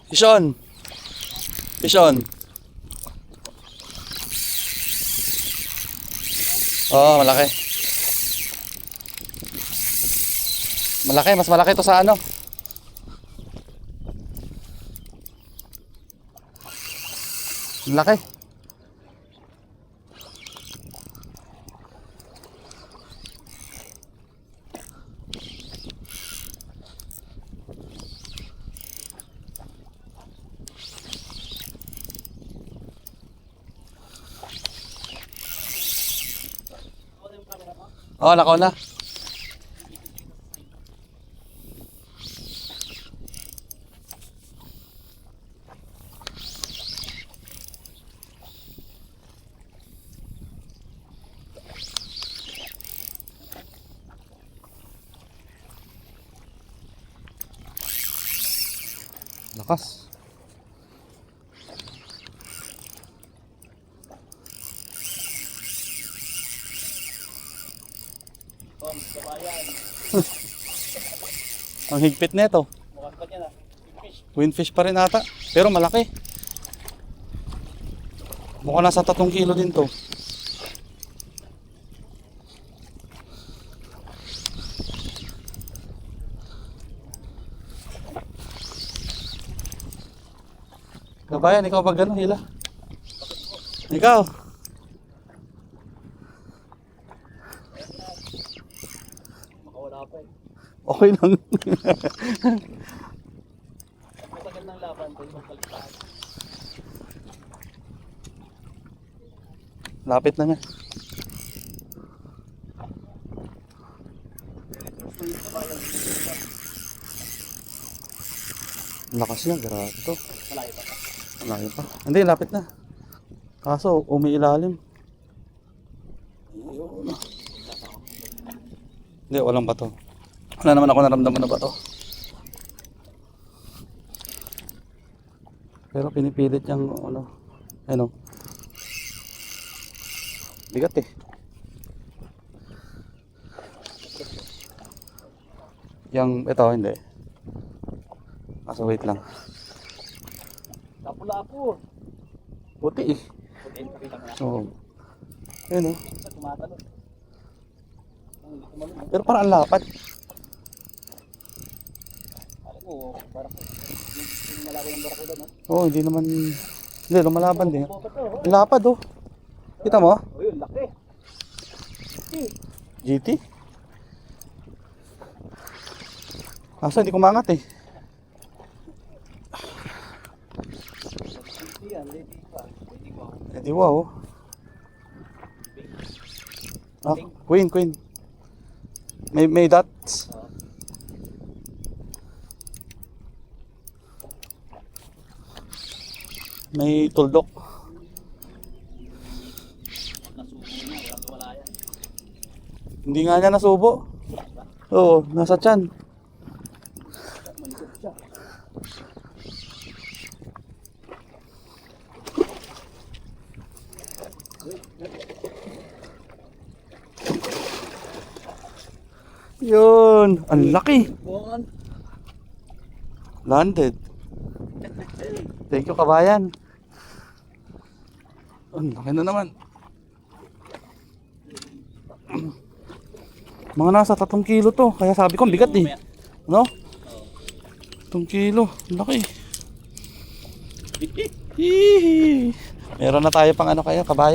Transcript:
Ison. Ison. Oo, malaki. Malaki, mas malaki to sa ano. Malaki. Oo, nako na. Lakas. Ang higpit nito. Queenfish pa rin ata. Pero malaki. Mukhang nasa 3 kilo din to. Kabayan, ikaw pag gano'n, hila. Ikaw. Makawala pa eh. Okay lang. Matagal ng laban ko, magpalitaan. Lapit na nga. Lakas niya, grabe to. Malayo pa. Malayo pa. Hindi, lapit na. Kaso, umiilalim. Hindi, walang bato. Wala naman ako naramdaman na bato. Pero pinipilit niyang ano. Ano. Bigat eh. Yang, ito, hindi. Kaso wait lang. Lapu-lapu. Puti eh. Putin, pakita mo na. Oo. Ayun oh. Sa tumatalon. Hindi tumalon. Pero parang ang lapad. Alam mo, barako. Yung malaban ng barako doon. Oo, hindi naman. Hindi, lumalaban din. Bakit to? Ang lapad oh. Kita mo? Oh, yun, laki. GT? Kaso hindi kumangat eh. Yan, lady pa. Lady pa. Eh di wow. Ah, queen. May dots. May tuldok. Hindi nga niya nasubo. Oo, nasa tiyan. Yun, ang laki. Landed. Thank you, kabayan. Ang laki na naman. Mga nasa 3 kilo to. Kaya sabi ko, ang bigat eh. No? 3 kilo. Ang laki. Hihi. Meron na tayo pang ano kayo, kabayan.